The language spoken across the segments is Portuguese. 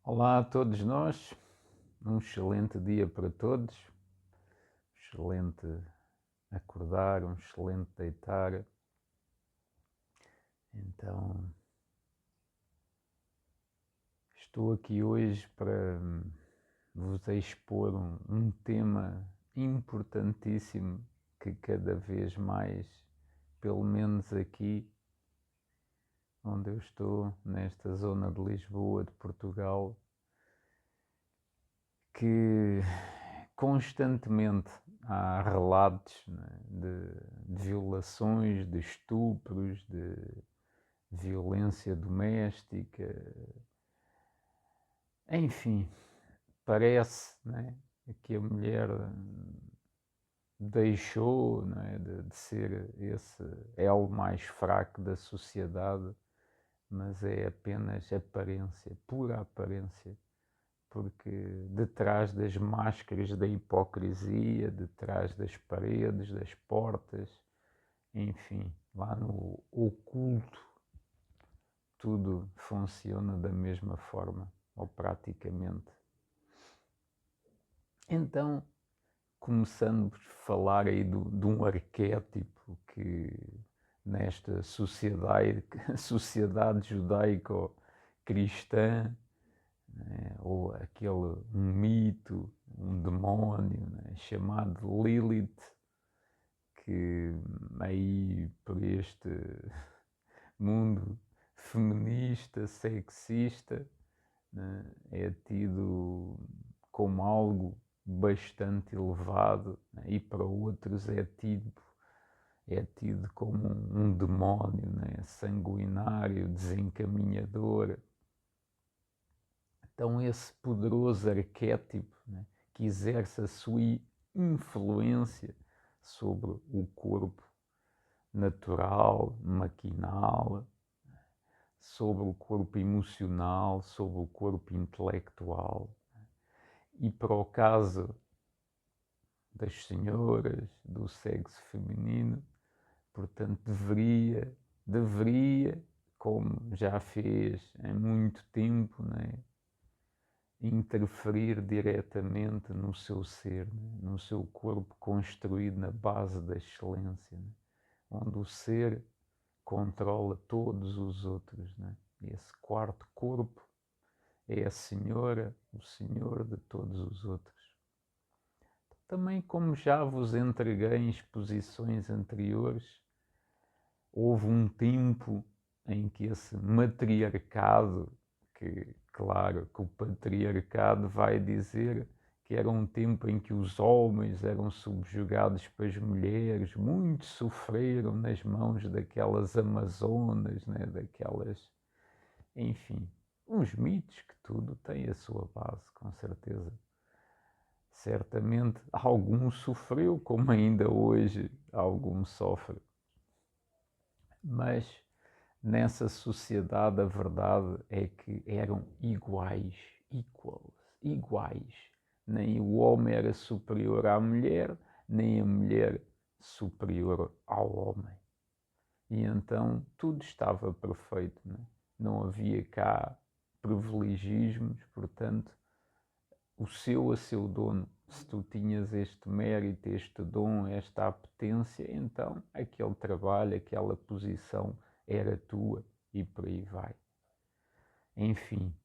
Olá a todos nós, um excelente dia para todos, excelente acordar, um excelente deitar. Então, estou aqui hoje para vos expor um tema importantíssimo que cada vez mais, pelo menos aqui onde eu estou, nesta zona de Lisboa, de Portugal, que constantemente há relatos, né, de violações, de estupros, de violência doméstica, enfim, parece, né, que a mulher deixou, né, de ser esse elo mais fraco da sociedade, mas é apenas aparência, pura aparência, porque detrás das máscaras da hipocrisia, detrás das paredes, das portas, enfim, lá no oculto, tudo funciona da mesma forma, ou praticamente. Então, começando por falar aí de um arquétipo que nesta sociedade judaico-cristã, né, ou aquele um mito, um demónio, né, chamado Lilith, que aí por este mundo feminista, sexista, né, é tido como algo bastante elevado, né, e para outros é tido como um demónio, né, sanguinário, desencaminhador. Então esse poderoso arquétipo, né, que exerce a sua influência sobre o corpo natural, maquinal, sobre o corpo emocional, sobre o corpo intelectual. E para o caso das senhoras do sexo feminino, portanto, deveria, como já fez há muito tempo, né, interferir diretamente no seu ser, né, no seu corpo construído na base da excelência, né, onde o ser controla todos os outros, né? Esse quarto corpo é a senhora, o senhor de todos os outros. Também, como já vos entreguei em exposições anteriores, houve um tempo em que esse matriarcado, que claro que o patriarcado vai dizer que era um tempo em que os homens eram subjugados pelas mulheres, muitos sofreram nas mãos daquelas amazonas, né, daquelas, enfim, uns mitos que tudo tem a sua base, com certeza. Certamente algum sofreu, como ainda hoje algum sofre. Mas nessa sociedade a verdade é que eram iguais, iguais. Nem o homem era superior à mulher, nem a mulher superior ao homem. E então tudo estava perfeito, né? Não havia cá privilegismos, portanto, o seu a seu dono. Se tu tinhas este mérito, este dom, esta apetência, então aquele trabalho, aquela posição era tua e por aí vai. Enfim,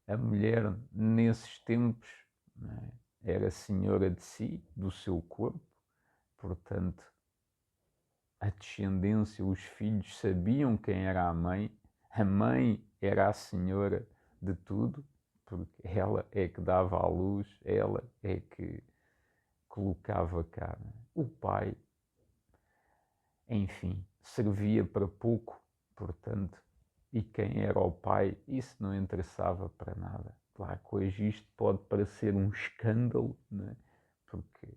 a mulher nesses tempos, né, era senhora de si, do seu corpo, portanto, a descendência, os filhos sabiam quem era a mãe era a senhora de tudo, porque ela é que dava à luz, ela é que colocava cá. O pai, enfim, servia para pouco, portanto, e quem era o pai, isso não interessava para nada. Claro que hoje isto pode parecer um escândalo, né? Porque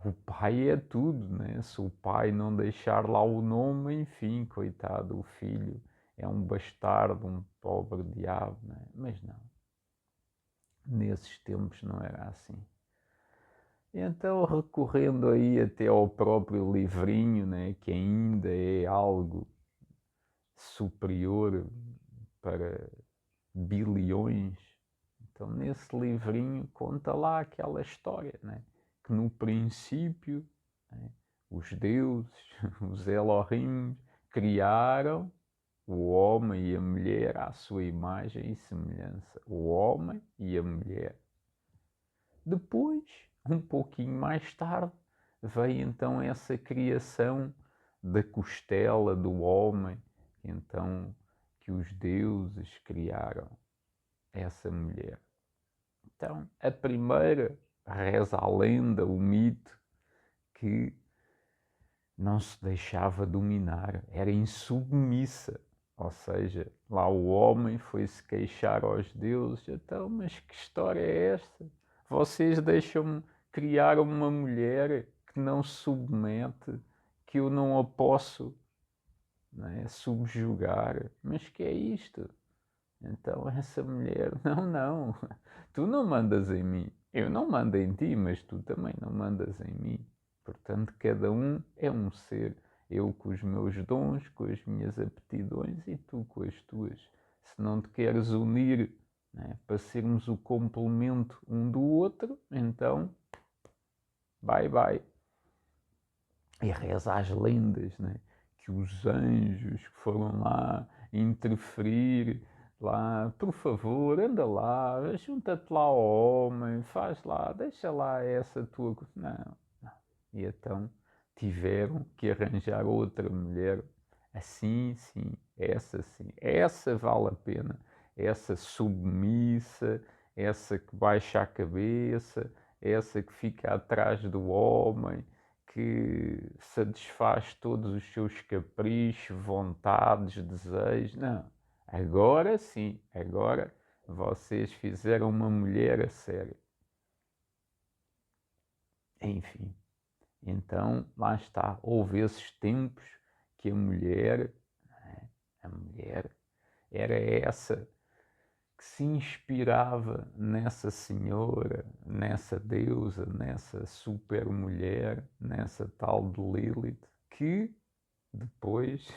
o pai é tudo, né? Se o pai não deixar lá o nome, enfim, coitado, o filho é um bastardo, um pobre diabo, né? Mas não, nesses tempos não era assim. Então, recorrendo aí até ao próprio livrinho, né, que ainda é algo superior para bilhões, Então, nesse livrinho, conta lá aquela história, né? Que no princípio, né, os deuses, os Elohim, criaram o homem e a mulher à sua imagem e semelhança. O homem e a mulher. Depois, um pouquinho mais tarde, veio então essa criação da costela do homem, então que os deuses criaram essa mulher. Então, a primeira, reza a lenda, o mito, que não se deixava dominar, era insubmissa. Ou seja, lá o homem foi-se queixar aos deuses. Então, mas que história é esta? Vocês deixam-me criar uma mulher que não se submete, que eu não a posso, né, subjugar. Mas que é isto? Então essa mulher, não, tu não mandas em mim. Eu não mando em ti, mas tu também não mandas em mim. Portanto, cada um é um ser. Eu com os meus dons, com as minhas aptidões e tu com as tuas. Se não te queres unir, né, para sermos o complemento um do outro, então, bye bye. E reza as lendas, né, que os anjos que foram lá interferir lá, por favor, anda lá, junta-te lá ao homem, faz lá, deixa lá essa tua... Não. E então tiveram que arranjar outra mulher. Assim, sim, sim. Essa vale a pena. Essa submissa, essa que baixa a cabeça, essa que fica atrás do homem, que satisfaz todos os seus caprichos, vontades, desejos. Não. Agora sim, agora vocês fizeram uma mulher a sério. Enfim. Então, lá está, houve esses tempos que né, a mulher era essa que se inspirava nessa senhora, nessa deusa, nessa super mulher, nessa tal de Lilith, que depois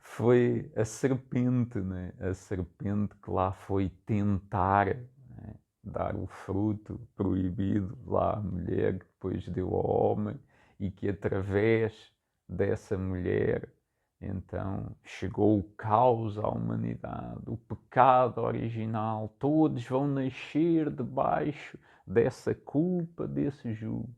foi a serpente, né? A serpente que lá foi tentar, né, dar o fruto proibido lá à mulher, que depois deu ao homem, e que através dessa mulher então chegou o caos à humanidade, o pecado original, todos vão nascer debaixo dessa culpa, desse jugo.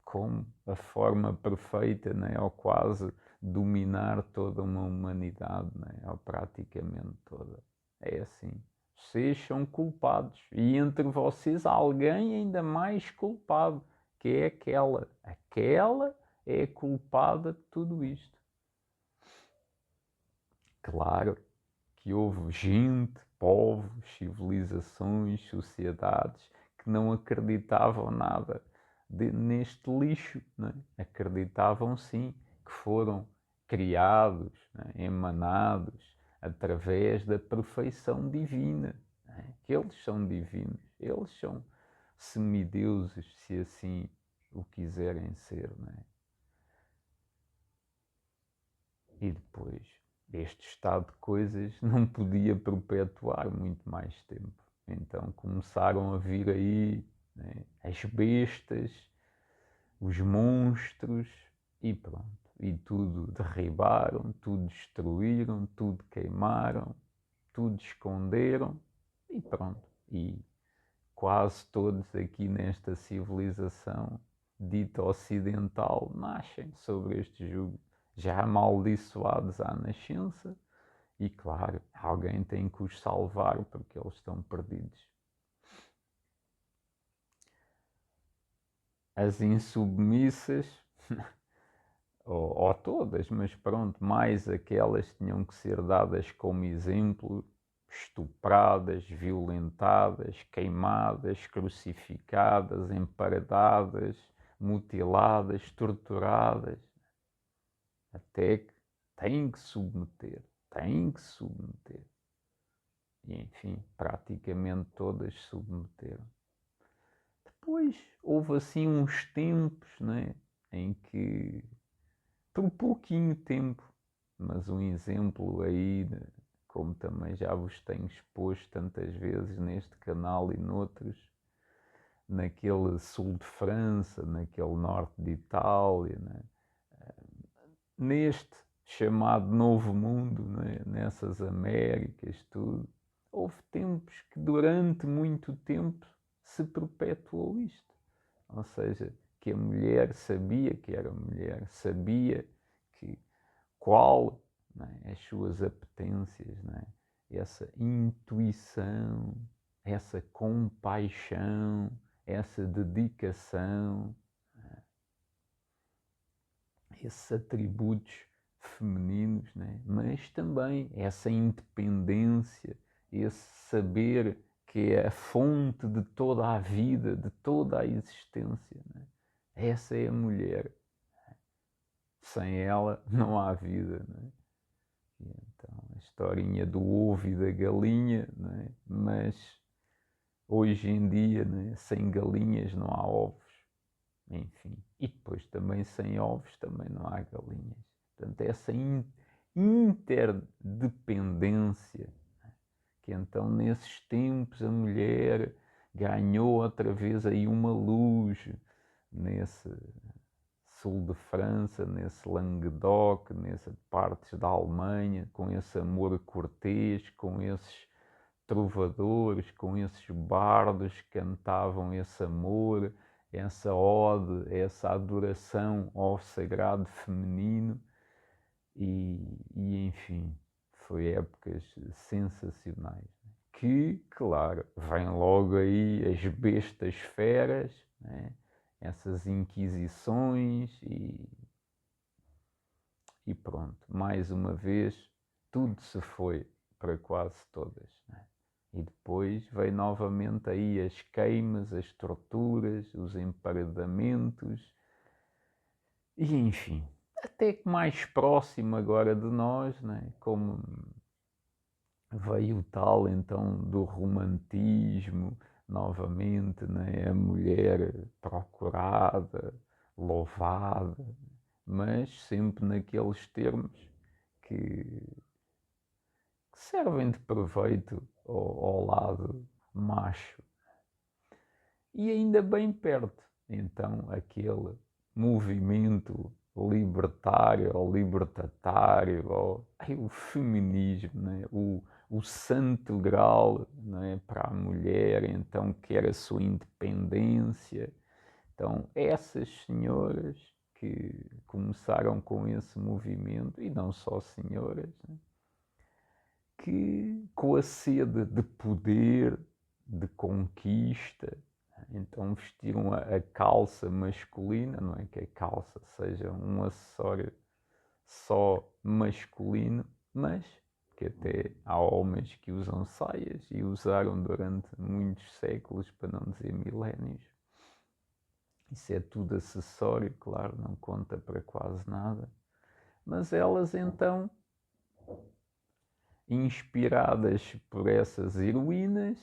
Como a forma perfeita, né, ou quase dominar toda uma humanidade, né, ou praticamente toda. É assim. Vocês são culpados. E entre vocês há alguém ainda mais culpado, que é aquela. Aquela é a culpada de tudo isto. Claro que houve gente, povos, civilizações, sociedades que não acreditavam nada neste lixo, né? Acreditavam sim que foram criados, né, emanados através da perfeição divina, né? Que eles são divinos, eles são semideuses, se assim o quiserem ser, né? E depois, este estado de coisas não podia perpetuar muito mais tempo. Então começaram a vir aí, né, as bestas, os monstros e pronto. E tudo derribaram, tudo destruíram, tudo queimaram, tudo esconderam e pronto. E quase todos aqui nesta civilização dita ocidental nascem sobre este jugo, já amaldiçoados à nascença, e claro, alguém tem que os salvar porque eles estão perdidos. As insubmissas, ou todas, mas pronto, mais aquelas tinham que ser dadas como exemplo, estupradas, violentadas, queimadas, crucificadas, emparedadas, mutiladas, torturadas, até que têm que submeter, têm que submeter. E enfim, praticamente todas submeteram. Depois houve assim uns tempos, né, em que, por pouquinho tempo, mas um exemplo aí, como também é? Já vos tenho exposto tantas vezes neste canal e noutros, naquele sul de França, naquele norte de Itália, não é? Neste chamado Novo Mundo, não é? Nessas Américas, tudo, houve tempos que durante muito tempo se perpetuou isto. Ou seja, que a mulher sabia que era mulher, sabia que qual, não é? As suas apetências, não é? Essa intuição, essa compaixão, essa dedicação, esses atributos femininos, né? Mas também essa independência, esse saber que é a fonte de toda a vida, de toda a existência. Né? Essa é a mulher. Sem ela não há vida. Né? E então, a historinha do ovo e da galinha, né? Mas hoje em dia, né? Sem galinhas não há ovos. Enfim, e depois também sem ovos também não há galinhas. Portanto, essa interdependência, que então nesses tempos a mulher ganhou outra vez aí uma luz nesse sul de França, nesse Languedoc, nessas partes da Alemanha, com esse amor cortês, com esses trovadores, com esses bardos que cantavam esse amor, essa ode, essa adoração ao sagrado feminino e enfim, foi épocas sensacionais. Que, claro, vem logo aí as bestas feras, né? Essas inquisições e pronto, mais uma vez, tudo se foi para quase todas. Né? E depois veio novamente aí as queimas, as torturas, os emparedamentos, e enfim, até que mais próximo agora de nós, né? Como veio o tal então do romantismo, novamente, né? A mulher procurada, louvada, mas sempre naqueles termos que servem de proveito ao lado macho. E ainda bem perto, então, aquele movimento libertário ou libertatário, ou o feminismo, né? O santo grau, né? Para a mulher, então, quer a sua independência. Então, essas senhoras que começaram com esse movimento, e não só senhoras, né? Que com a sede de poder, de conquista, então vestiram a calça masculina, não é que a calça seja um acessório só masculino, mas que até há homens que usam saias e usaram durante muitos séculos, para não dizer milénios. Isso é tudo acessório, claro, não conta para quase nada. Mas elas então, inspiradas por essas heroínas,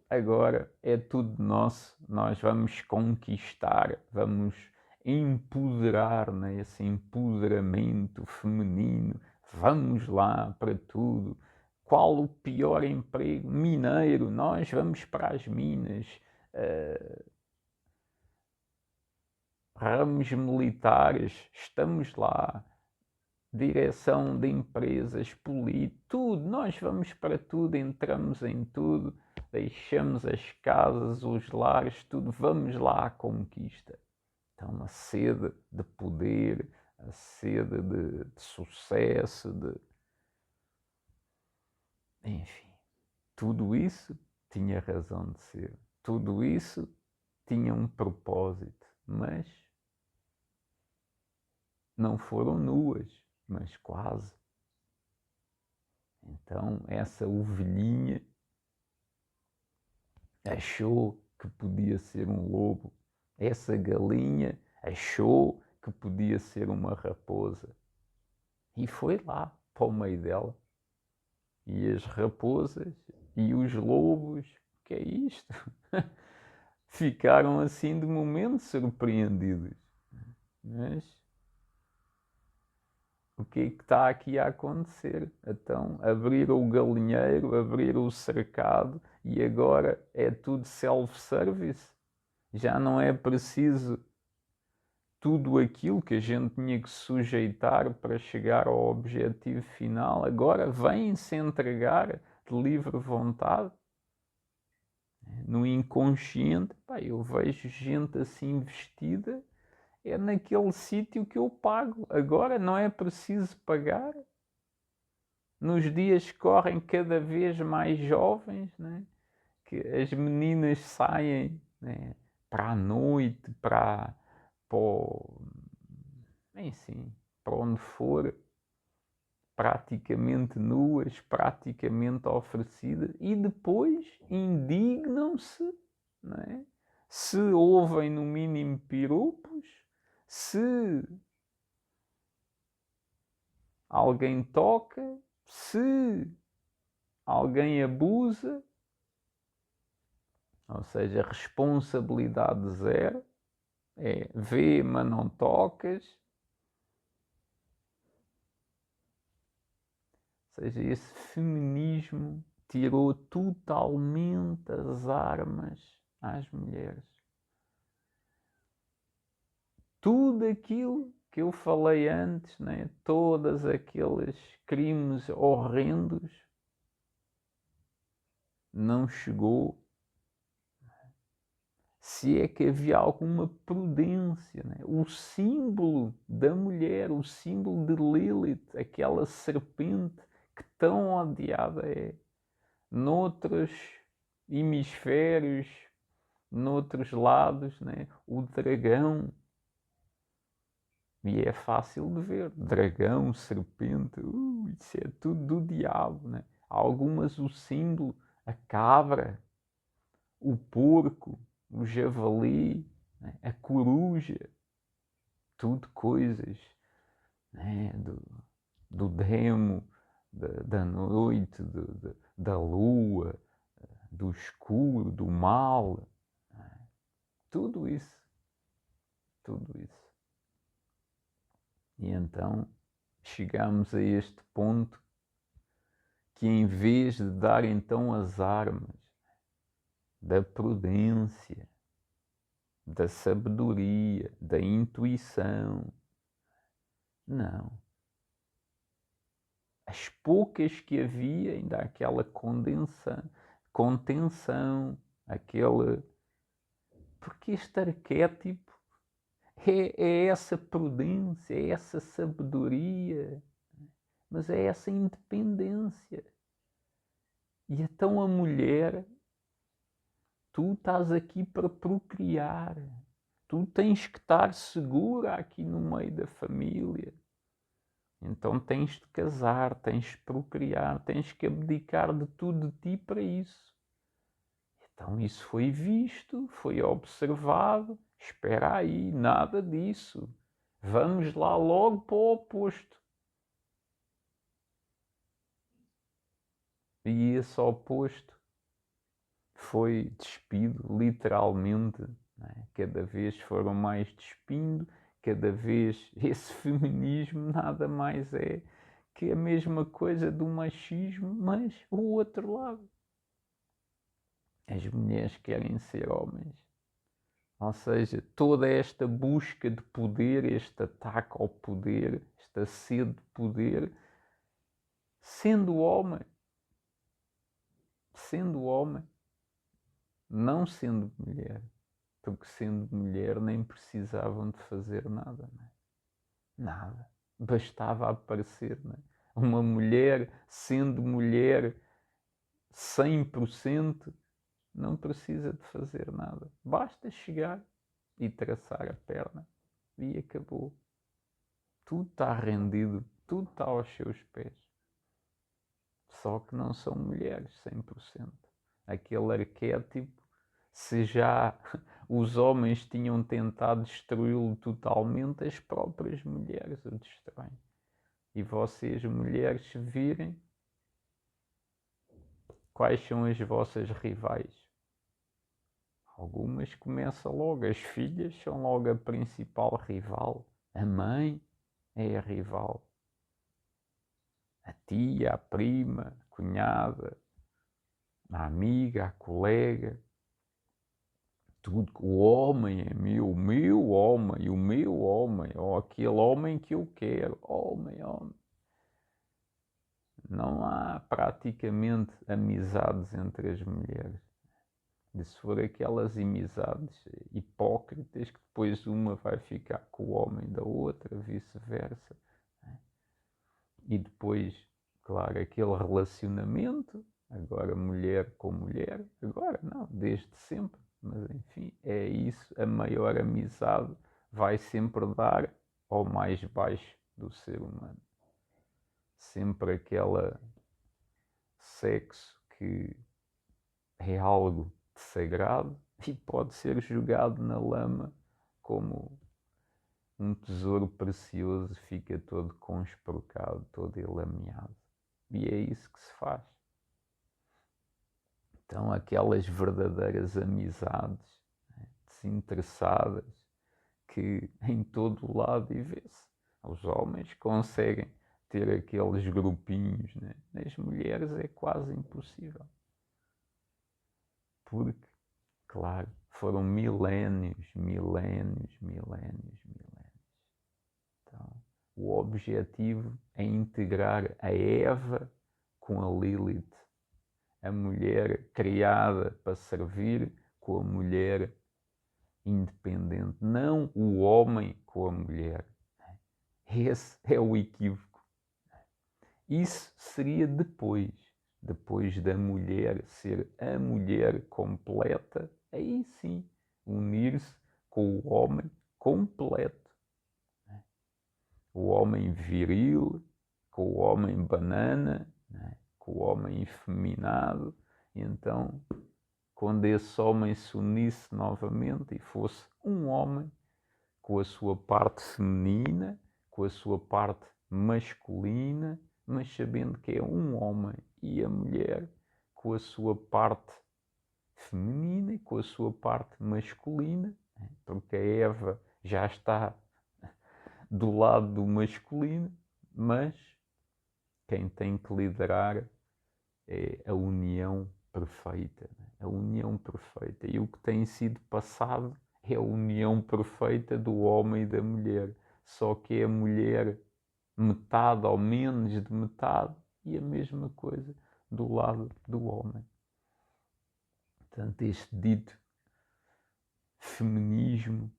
agora é tudo nosso, nós vamos conquistar, vamos empoderar, né? Esse empoderamento feminino, vamos lá para tudo. Qual o pior emprego? Mineiro, nós vamos para as minas. Ramos militares, estamos lá. Direção de empresas, política, tudo, nós vamos para tudo, entramos em tudo, deixamos as casas, os lares, tudo, vamos lá à conquista. Então, a sede de poder, a sede de sucesso, enfim, tudo isso tinha razão de ser, tudo isso tinha um propósito, mas não foram nuas, mas quase. Então, essa ovelhinha achou que podia ser um lobo. Essa galinha achou que podia ser uma raposa. E foi lá, para o meio dela. E as raposas e os lobos, que é isto? Ficaram assim de momento surpreendidos. Mas O que é que está aqui a acontecer? Então, abrir o galinheiro, abrir o cercado e agora é tudo self-service. Já não é preciso tudo aquilo que a gente tinha que sujeitar para chegar ao objetivo final. Agora vem-se entregar de livre vontade. No inconsciente, pá, eu vejo gente assim vestida, é naquele sítio que eu pago. Agora não é preciso pagar. Nos dias que correm cada vez mais jovens, né? Que as meninas saem, né? Para a noite, enfim, para onde for, praticamente nuas, praticamente oferecidas, e depois indignam-se, não é? Se ouvem no mínimo piropos, se alguém toca, se alguém abusa, ou seja, responsabilidade zero, é vê, mas não tocas. Ou seja, esse feminismo tirou totalmente as armas às mulheres. Tudo aquilo que eu falei antes, né? Todos aqueles crimes horrendos, não chegou. Se é que havia alguma prudência, né? O símbolo da mulher, o símbolo de Lilith, aquela serpente que tão odiada é, noutros hemisférios, noutros lados, né? O dragão. E é fácil de ver. Dragão, serpente, isso é tudo do diabo, né? Algumas o símbolo, a cabra, o porco, o javali, né? A coruja, tudo coisas, né? Do demo, da noite, da lua, do escuro, do mal, né? Tudo isso, tudo isso. E então chegamos a este ponto que, em vez de dar então as armas da prudência, da sabedoria, da intuição, não. As poucas que havia, ainda aquela contenção, aquele. Porque este arquétipo é essa prudência, é essa sabedoria, mas é essa independência. E então a mulher, tu estás aqui para procriar. Tu tens que estar segura aqui no meio da família. Então tens de casar, tens de procriar, tens que abdicar de tudo de ti para isso. Então isso foi visto, foi observado. Espera aí, nada disso. Vamos lá logo para o oposto. E esse oposto foi despido, literalmente. Né? Cada vez foram mais despindo, cada vez esse feminismo nada mais é que a mesma coisa do machismo, mas o outro lado. As mulheres querem ser homens. Ou seja, toda esta busca de poder, este ataque ao poder, esta sede de poder, sendo homem, não sendo mulher, porque sendo mulher nem precisavam de fazer nada, não é? Nada. Bastava aparecer, não é? Uma mulher, sendo mulher 100%, não precisa de fazer nada. Basta chegar e traçar a perna e acabou. Tudo está rendido, tudo está aos seus pés. Só que não são mulheres 100%. Aquele arquétipo, se já os homens tinham tentado destruí-lo totalmente, as próprias mulheres o destroem. E vocês, mulheres, virem quais são as vossas rivais. Algumas começam logo, as filhas são logo a principal rival. A mãe é a rival. a tia, a prima, a cunhada, a amiga, a colega. Tudo, o homem é meu, o meu homem, ou aquele homem que eu quero, homem. Não há praticamente amizades entre as mulheres. E se for aquelas amizades hipócritas que depois uma vai ficar com o homem da outra, vice-versa. E depois, claro, aquele relacionamento, agora mulher com mulher, agora não, desde sempre. Mas enfim, é isso, a maior amizade vai sempre dar ao mais baixo do ser humano. Sempre aquele sexo que é algo de sagrado e pode ser jogado na lama como um tesouro precioso, fica todo conspurcado, todo enlameado. E é isso que se faz. Então, aquelas verdadeiras amizades, né, desinteressadas, que em todo o lado e vê-se. Os homens conseguem ter aqueles grupinhos, né? Nas mulheres é quase impossível. Porque, claro, foram milénios. Então, o objetivo é integrar a Eva com a Lilith, a mulher criada para servir com a mulher independente, não o homem com a mulher. Esse é o equívoco. Isso seria depois da mulher ser a mulher completa, aí sim, unir-se com o homem completo. O homem viril, com o homem banana, com o homem efeminado. Então, quando esse homem se unisse novamente e fosse um homem com a sua parte feminina, com a sua parte masculina, mas sabendo que é um homem, e a mulher com a sua parte feminina e com a sua parte masculina, porque a Eva já está do lado do masculino, mas quem tem que liderar é a união perfeita. A união perfeita. E o que tem sido passado é a união perfeita do homem e da mulher. Só que é a mulher metade ou menos de metade e a mesma coisa do lado do homem. Portanto, este dito feminismo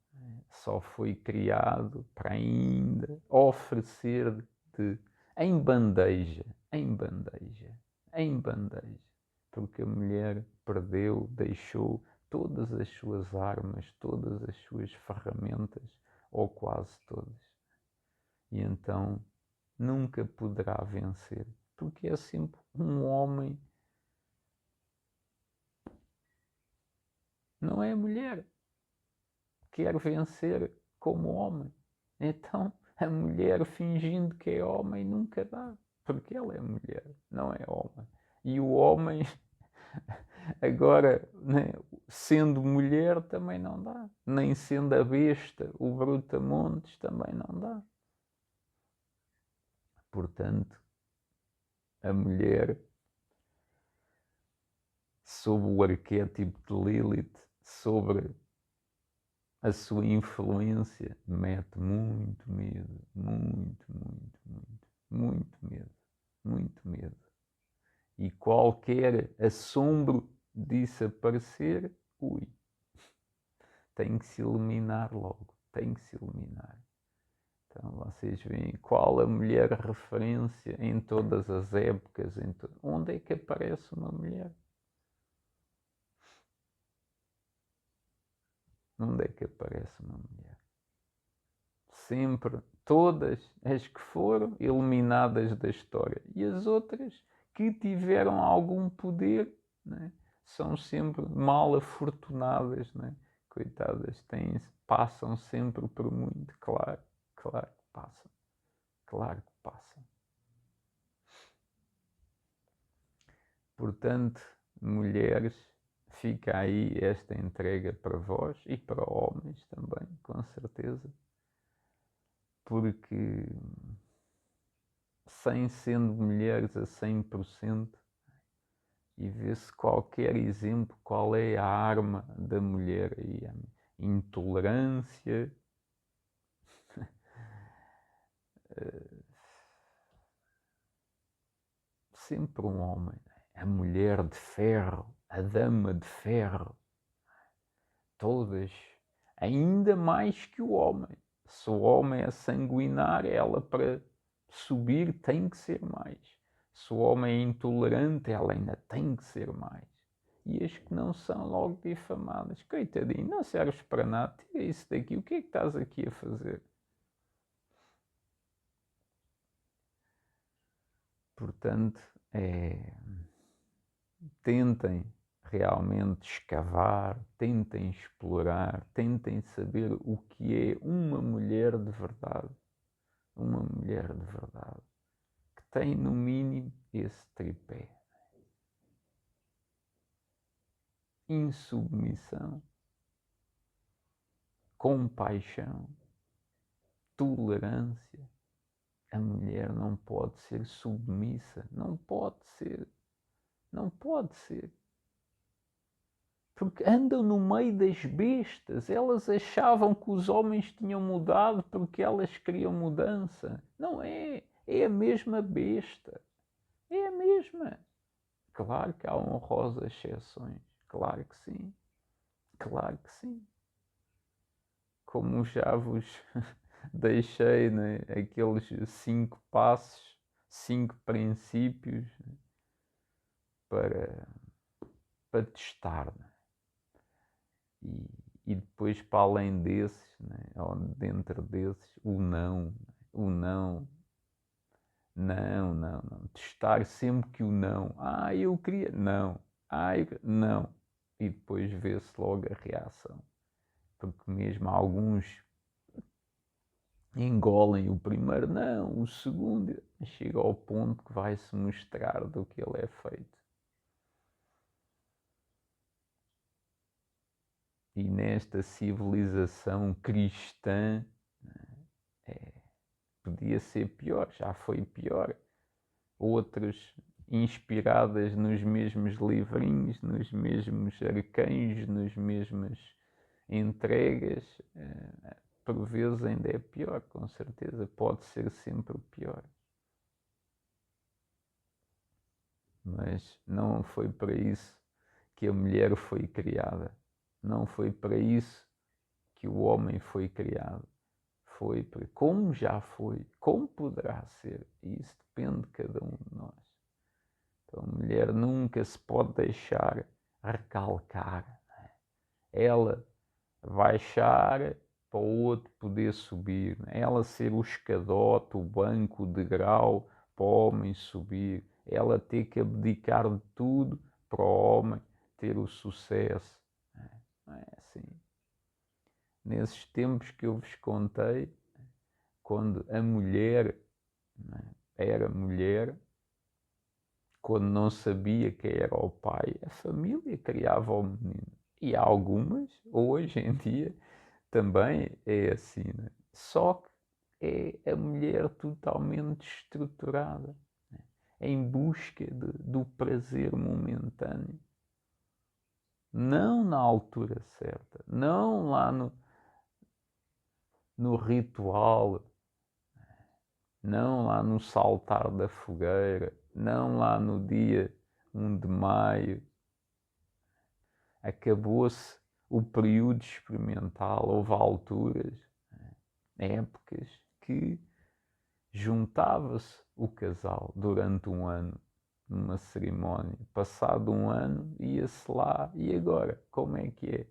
só foi criado para ainda oferecer em bandeja, porque a mulher perdeu, deixou todas as suas armas, todas as suas ferramentas, ou quase todas. E então nunca poderá vencer, porque é sempre um homem, não é a mulher. Quer vencer como homem. Então, a mulher fingindo que é homem nunca dá, porque ela é mulher, não é homem. E o homem, agora, né, sendo mulher, também não dá. Nem sendo a besta, o brutamontes, também não dá. Portanto, a mulher, sob o arquétipo de Lilith, sobre a sua influência, mete muito medo, muito medo. E qualquer assombro disso aparecer, ui, tem que se eliminar logo, tem que se eliminar. Então vocês veem qual a mulher referência em todas as épocas, onde é que aparece uma mulher? Onde é que aparece uma mulher? Sempre, todas as que foram eliminadas da história. E as outras que tiveram algum poder, né, são sempre mal afortunadas, né? Coitadas, passam sempre por muito, claro que passam. Claro que passam. Portanto, mulheres, fica aí esta entrega para vós e para homens também, com certeza. Porque sem sendo mulheres a 100%, e vê-se qualquer exemplo, qual é a arma da mulher aí, a intolerância, sempre um homem, a mulher de ferro, a dama de ferro, todas, ainda mais que o homem. Se o homem é sanguinário, ela para subir tem que ser mais. Se o homem é intolerante, ela ainda tem que ser mais. E as que não são logo difamadas. Coitadinho, não serves para nada, tira isso daqui, o que é que estás aqui a fazer? Portanto, tentem realmente escavar, tentem explorar, tentem saber o que é uma mulher de verdade. Uma mulher de verdade que tem no mínimo esse tripé: insubmissão, compaixão, tolerância. A mulher não pode ser submissa, não pode ser, não pode ser. Porque andam no meio das bestas. Elas achavam que os homens tinham mudado porque elas queriam mudança. Não é. É a mesma besta. É a mesma. Claro que há honrosas exceções. Claro que sim. Claro que sim. Como já vos deixei, né? Aqueles 5 passos, 5 princípios para, para testar. Né? E depois, para além desses, né? Ou dentro desses, o não. O não. Não, não, não. Testar sempre que o não. Ah, eu queria. Não. Ah, não. E depois vê-se logo a reação. Porque mesmo alguns engolem o primeiro não, o segundo, chega ao ponto que vai-se mostrar do que ele é feito. E nesta civilização cristã é, podia ser pior, já foi pior. Outras inspiradas nos mesmos livrinhos, nos mesmos arcanjos, nas mesmas entregas, por vezes ainda é pior, com certeza, pode ser sempre pior. Mas não foi para isso que a mulher foi criada. Não foi para isso que o homem foi criado. Foi para como já foi, como poderá ser. E isso depende de cada um de nós. Então, a mulher nunca se pode deixar recalcar. Ela baixar para o outro poder subir. Ela ser o escadote, o banco, o degrau para o homem subir. Ela ter que abdicar de tudo para o homem ter o sucesso. Não é assim. Nesses tempos que eu vos contei, quando a mulher era mulher, quando não sabia quem era o pai, a família criava o menino. E há algumas, hoje em dia, também é assim, né? Só que é a mulher totalmente estruturada, né? Em busca do prazer momentâneo. Não na altura certa, não lá no ritual, não lá no saltar da fogueira, não lá no dia 1 de maio. Acabou-se o período experimental, houve alturas, épocas, que juntava-se o casal durante um ano numa cerimónia. Passado um ano, ia-se lá. E agora? Como é que é?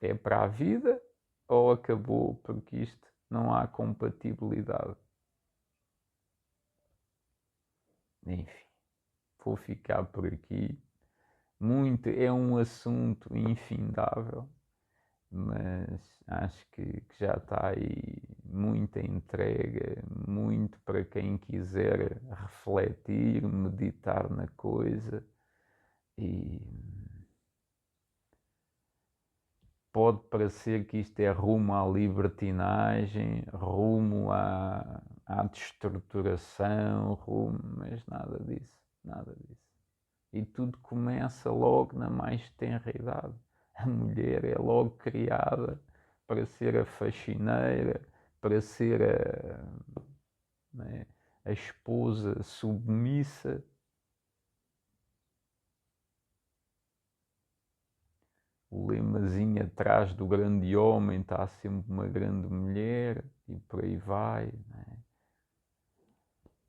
É para a vida ou acabou porque isto não há compatibilidade? Enfim, vou ficar por aqui. Muito, é um assunto infindável, mas acho que já está aí muita entrega, muito para quem quiser refletir, meditar na coisa e pode parecer que isto é rumo à libertinagem, rumo à destruturação, rumo, mas nada disso, nada disso. E tudo começa logo na mais tenra idade. A mulher é logo criada para ser a faxineira, para ser né, a esposa submissa. O lemazinho atrás do grande homem está sempre uma grande mulher e por aí vai. Né?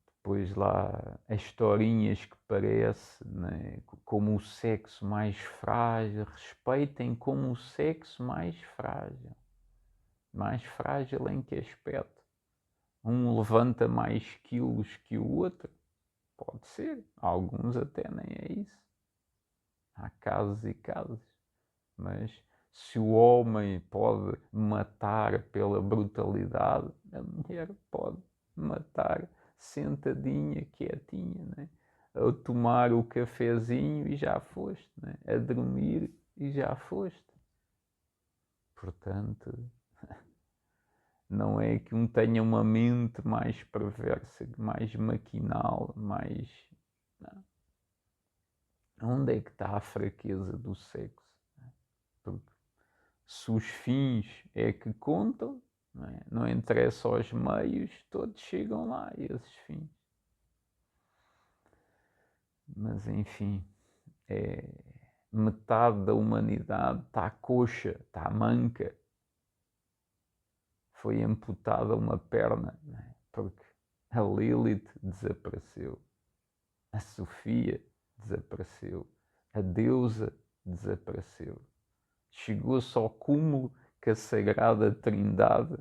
Depois lá as historinhas que parece, né? Como o sexo mais frágil, respeitem como o sexo mais frágil. Mais frágil em que aspecto? Um levanta mais quilos que o outro? Pode ser, alguns até nem é isso. Há casos e casos. Mas se o homem pode matar pela brutalidade, a mulher pode matar sentadinha, quietinha, né? A tomar o cafezinho e já foste, né? A dormir e já foste. Portanto, não é que um tenha uma mente mais perversa, mais maquinal, mais... Não. Onde é que está a fraqueza do sexo? Porque se os fins é que contam, não interessa aos meios, todos chegam lá, esses fins. Mas enfim, metade da humanidade está coxa, está manca. Foi amputada uma perna, porque a Lilith desapareceu, a Sofia desapareceu, a deusa desapareceu. Chegou-se ao cúmulo que a Sagrada Trindade,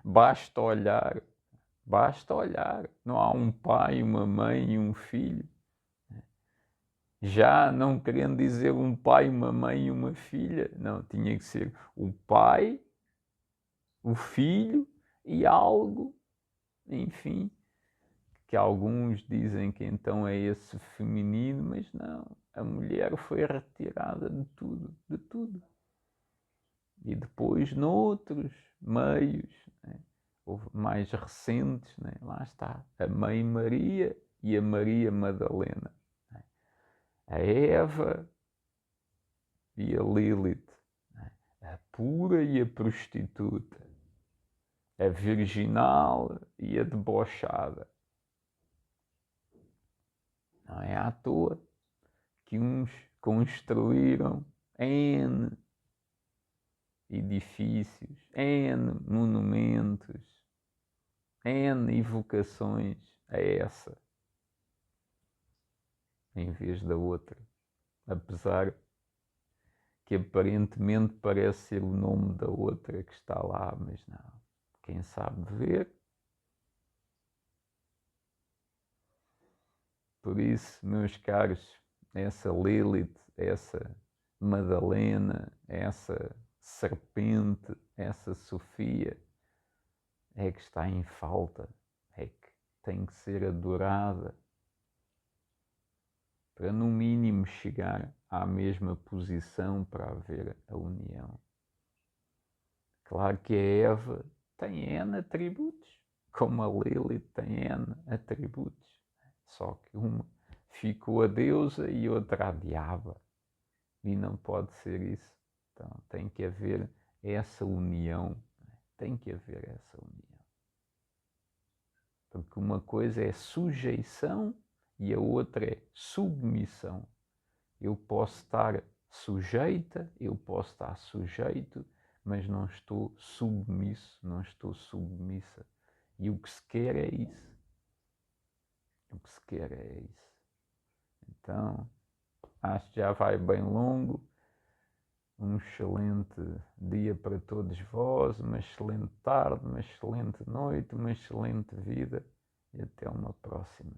basta olhar, não há um pai, uma mãe e um filho. Já não querendo dizer um pai, uma mãe e uma filha, não, tinha que ser o pai, o filho e algo, enfim, que alguns dizem que então é esse feminino, mas não, a mulher foi retirada de tudo, de tudo. E depois, noutros meios, né, mais recentes, né, lá está, a Mãe Maria e a Maria Madalena, né, a Eva e a Lilith, né, a pura e a prostituta, a virginal e a debochada. Não é à toa que uns construíram N edifícios, N monumentos, N evocações a essa, em vez da outra. Apesar que aparentemente parece ser o nome da outra que está lá, mas não. Quem sabe ver. Por isso, meus caros, essa Lilith, essa Madalena, essa serpente, essa Sofia, é que está em falta, é que tem que ser adorada para no mínimo chegar à mesma posição para haver a união. Claro que a Eva tem N atributos, como a Lilith tem N atributos, só que uma ficou a deusa e outra a diaba, e não pode ser isso. Então tem que haver essa união, tem que haver essa união. Porque uma coisa é sujeição e a outra é submissão. Eu posso estar sujeita, eu posso estar sujeito, mas não estou submisso, não estou submissa. E o que se quer é isso. O que se quer é isso. Então, acho que já vai bem longo. Um excelente dia para todos vós, uma excelente tarde, uma excelente noite, uma excelente vida e até uma próxima.